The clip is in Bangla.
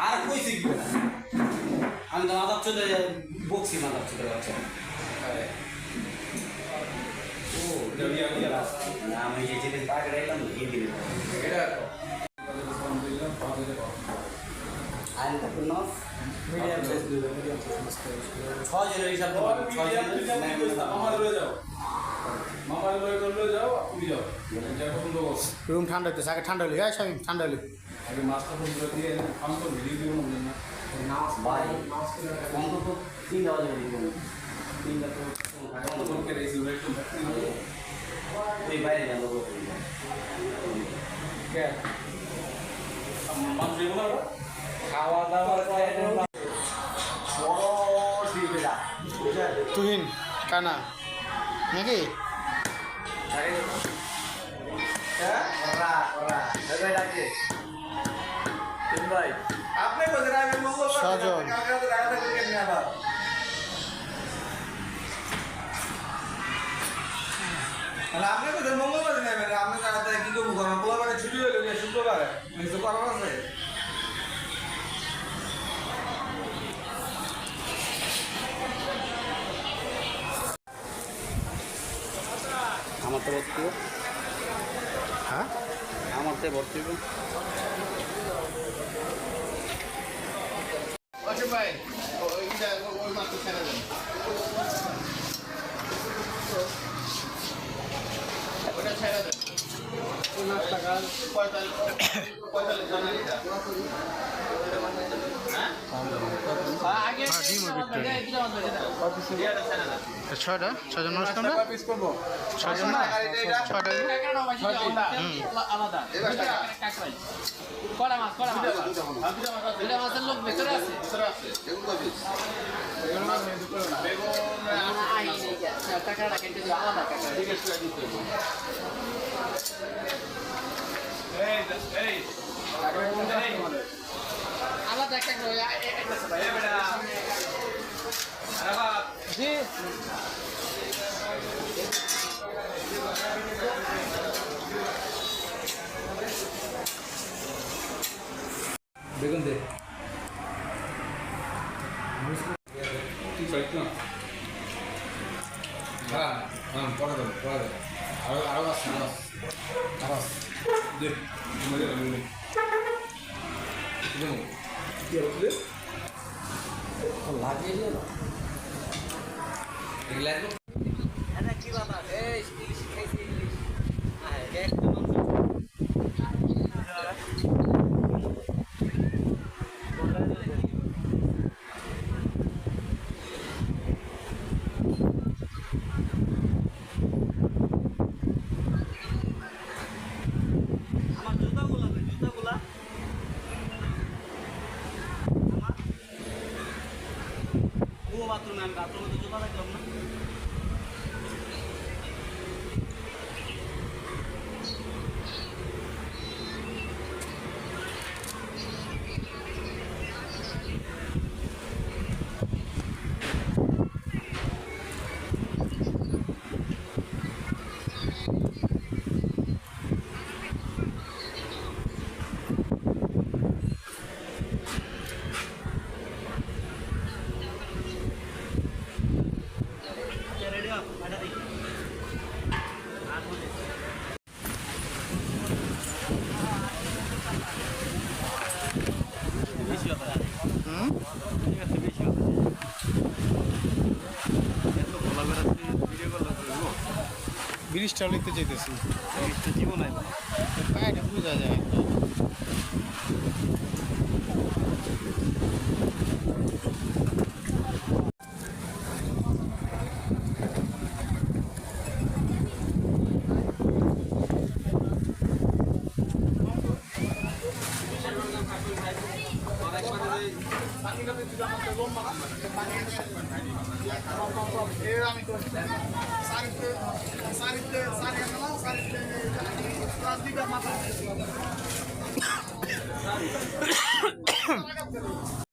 আর কই শিখবে না আমি তো মাদার চলে বকছি মাদার চলে যাচ্ছে আমি এই জিনিস বাগে রাখলাম এই দিন আইন থাকুন না মিডিয়াম সাইজ দিবে মিডিয়াম সাইজ 6 জনের হিসাব করো 6 জনের মামা লয়ে যাও মামা লয়ে যাও আপনি যাও যা পছন্দ করো রুম ঠান্ডা হইতেছে আগে ঠান্ডা হইলে হ্যাঁ স্বামী ঠান্ডা হইলে আগে মাছটা বন্ধ দিয়ে আমি তো ভিডিও দিব না নামাজ ভাই অন্তত 3 দেওয়া যাবে দিব 3টা তো কাটা বন্ধ করে এই সুরে একটু এই বাইরে যাব কে মাছ দিব না খাওয়া দাওয়া তুহিন কানা নাকি সজল আপনি কোথায় মঙ্গলবারে নেবেন আপনি কি করবো মঙ্গলবারে ছুটি হয়ে গেলে শুক্রবারে কিছু করার আছে আমার তো ভর্তি হ্যাঁ আমার তো ভর্তি ভাই ওই মাত্র ছেড়ে দেন ওটা ছেড়ে দেন 50 টাকা 45 জানা ছয়টা ছয়জন মানুষ তোমরা ছয়জন না ছয়টা লোক ভেতরে আছে টাকাটা কেটে দিও আলাদা আলাদা একটা জি বেগুন দে তুই সাইড না হ্যাঁ হ্যাঁ পড়া দেবো আরো আসছে আরো দে কি হচ্ছে লাগিয়ে এগুলা কি বাবা এই ইংলিশ খাইছি ইংলিশ আমার জুতাগুলা ও বাথরুমে আমি বাথরুমে তো জুতা রাখলাম না ব্রিজটা লিখতে চাইতেছি জীবন পায়েটা বোঝা যায়